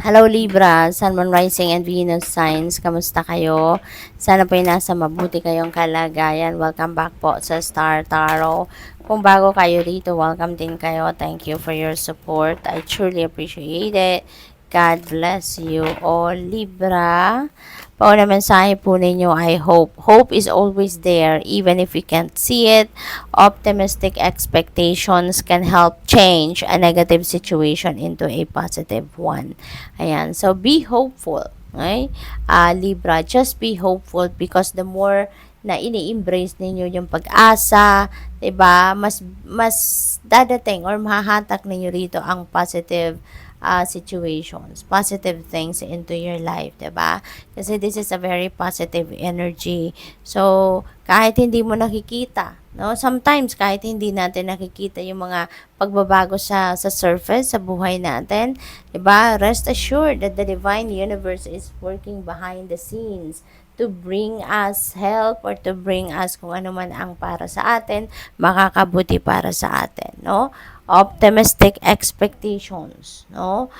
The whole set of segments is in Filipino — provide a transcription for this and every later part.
Hello Libra, Sun, Moon, Rising, and Venus signs. Kamusta kayo? Sana po ay nasa mabuti kayong kalagayan. Welcome back po sa Star Tarot. Kung bago kayo rito, welcome din kayo. Thank you for your support. I truly appreciate it. God bless you all, Libra. Pauna mensahe po ninyo ay hope. Hope is always there even if you can't see it. Optimistic expectations can help change a negative situation into a positive one. Ayan. So, be hopeful. Okay? Libra, just be hopeful because the more na ini-embrace ninyo yung pag-asa, 'di ba? Mas dadating or mahahatak ninyo rito ang positive situations, positive things into your life, 'di ba? Kasi this is a very positive energy. So, kahit hindi mo nakikita, no? Sometimes kahit hindi natin nakikita yung mga pagbabago sa surface sa buhay natin, 'di ba? Rest assured that the divine universe is working behind the scenes to bring us help or to bring us kung ano man ang para sa atin, makakabuti para sa atin, no? Optimistic expectations, no?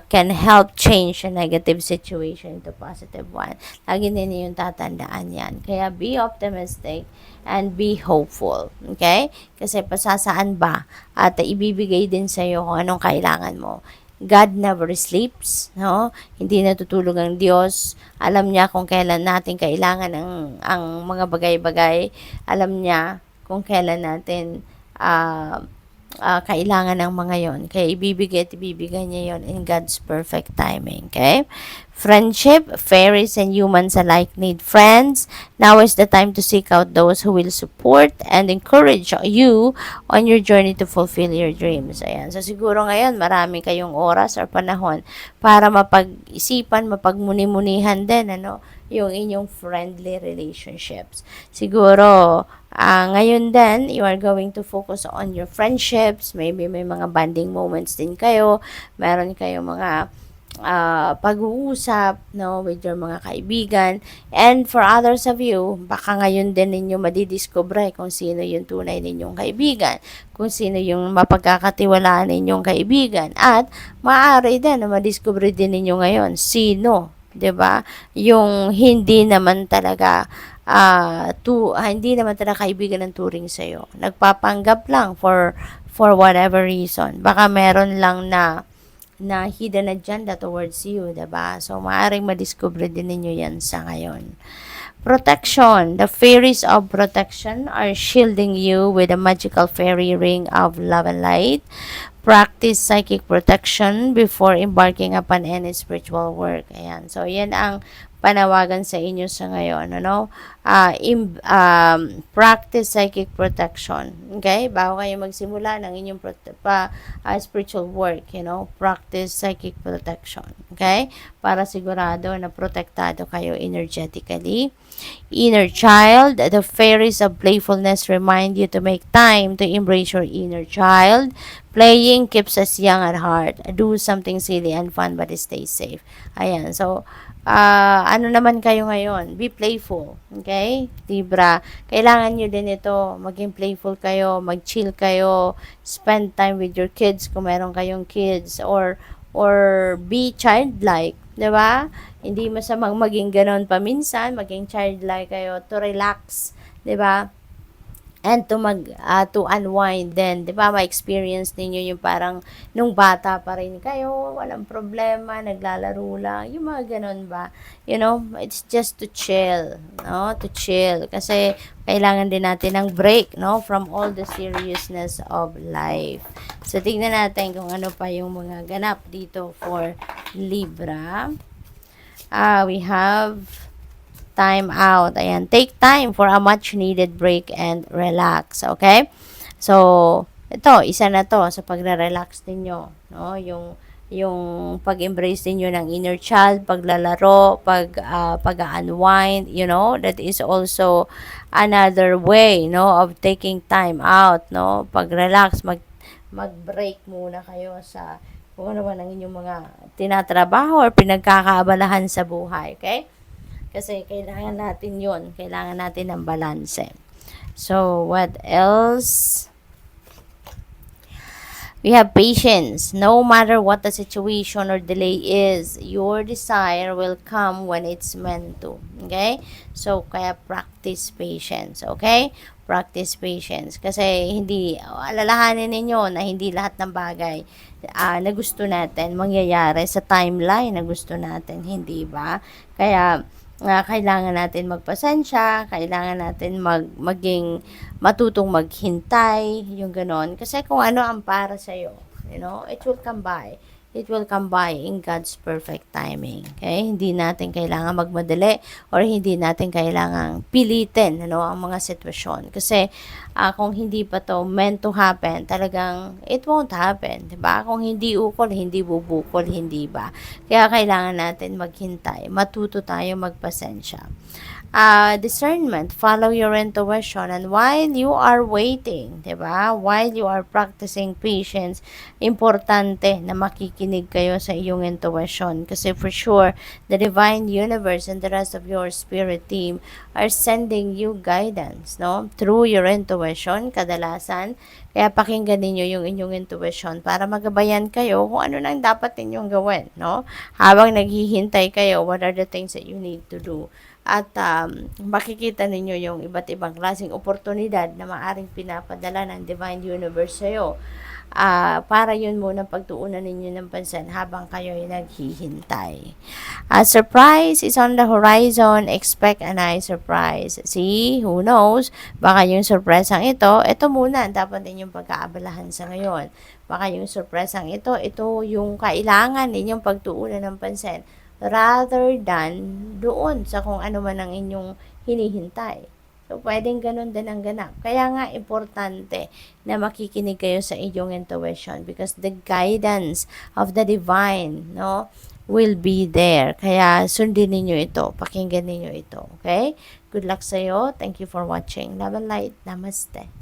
Can help change a negative situation into positive one. Lagi ninyo yung tatandaan yan. Kaya be optimistic and be hopeful. Okay? Kasi pasasaan ba at ibibigay din sa'yo kung anong kailangan mo. God never sleeps, no? Hindi natutulog ang Diyos. Alam niya kung kailan natin kailangan ang mga bagay-bagay. Alam niya kung kailan natin kailangan ng mga yon. Kaya ibibigay niya yon in God's perfect timing. Okay? Friendship, fairies and humans alike need friends. Now is the time to seek out those who will support and encourage you on your journey to fulfill your dreams. Ayan. So, siguro ngayon, marami kayong oras or panahon para mapag-isipan, mapagmuni-munihan din, yung inyong friendly relationships. Siguro, ngayon din, you are going to focus on your friendships. Maybe may mga bonding moments din kayo. Meron kayong mga pag-uusap, no, with your mga kaibigan. And for others of you, baka ngayon din ninyo madidiscover kung sino yung tunay ninyong kaibigan, kung sino yung mapagkakatiwalaan ninyong kaibigan. At maaari din na madiscover din ninyo ngayon sino, 'di ba? Yung hindi naman talaga hindi naman talaga kaibigan ng turing sa iyo. Nagpapanggap lang for whatever reason. Baka meron lang na hidden agenda towards you, 'di ba? So maaring madiscover din ninyo 'yan sa ngayon. Protection. The fairies of protection are shielding you with a magical fairy ring of love and light. Practice psychic protection before embarking upon any spiritual work. Ayan. So, yan ang panawagan sa inyo sa ngayon, practice psychic protection. Okay? Bago kayo magsimula ng inyong spiritual work, practice psychic protection. Okay? Para sigurado na protektado kayo energetically. Inner child, the fairies of playfulness remind you to make time to embrace your inner child. Playing keeps us young at heart. Do something silly and fun but stay safe. Ayan. So, ano naman kayo ngayon? Be playful. Okay? Libra. Kailangan nyo din ito. Maging playful kayo. Mag-chill kayo. Spend time with your kids kung meron kayong kids. Or be childlike. Diba? Hindi masamang maging ganon paminsan. Maging childlike kayo to relax. Diba? And to unwind then, 'di ba? Ma-experience ninyo yung parang nung bata pa rin kayo, walang problema, naglalaro lang, yung mga ganun ba? It's just to chill, no? To chill kasi kailangan din natin ng break, no, from all the seriousness of life. So tingnan natin kung ano pa yung mga ganap dito for Libra. We have time out. Ayan, take time for a much needed break and relax, okay? So, ito, isa na to sa pagre-relax ninyo, no? Yung pag-embrace niyo ng inner child, paglalaro, pag-unwind, that is also another way, of taking time out, pag-relax, mag-break muna kayo sa kung ano man ang inyong mga tinatrabaho or pinagkakaabalahan sa buhay, okay? Kasi kailangan natin yun. Kailangan natin ng balanse. So, what else? We have patience. No matter what the situation or delay is, your desire will come when it's meant to. Okay? So, kaya practice patience. Okay? Practice patience. Kasi hindi, alalahanin ninyo na hindi lahat ng bagay na gusto natin mangyayari sa timeline na gusto natin. Hindi ba? Kaya, kailangan natin magpasensya, kailangan natin maging matutong maghintay, yung ganon. Kasi kung ano ang para sa'yo, it will come by. It will come by in God's perfect timing. Okay? Hindi natin kailangan magmadali or hindi natin kailangan pilitin, ang mga sitwasyon. Kasi kung hindi pa to meant to happen, talagang it won't happen, 'di ba? Kung hindi ukol, hindi bubukol, hindi ba? Kaya kailangan natin maghintay, matuto tayo magpasensya. Discernment, follow your intuition, and while you are waiting, 'di ba? While you are practicing patience, importante na makikinig kayo sa iyong intuition kasi for sure the divine universe and the rest of your spirit team are sending you guidance, no? Through your intuition, kadalasan. Kaya pakinggan ninyo yung inyong intuition para magabayan kayo kung ano nang dapat ninyong gawin, no? Habang naghihintay kayo, what are the things that you need to do? At makikita ninyo yung iba't ibang klaseng oportunidad na maaring pinapadala ng Divine Universe sa'yo. Para yun muna pagtuunan ninyo ng pansin habang kayo ay naghihintay. A surprise is on the horizon. Expect a nice surprise. See, who knows? Baka yung surpresang ito muna ang dapat ninyong pagkaabalahan sa ngayon. Baka yung surpresang ito yung kailangan ninyong pagtuunan ng pansin rather than doon sa kung ano man ang inyong hinihintay. So, pwedeng ganun din ang ganap. Kaya nga, importante na makikinig kayo sa inyong intuition because the guidance of the divine, will be there. Kaya, sundin ninyo ito. Pakinggan ninyo ito. Okay? Good luck sa'yo. Thank you for watching. Love and light. Namaste.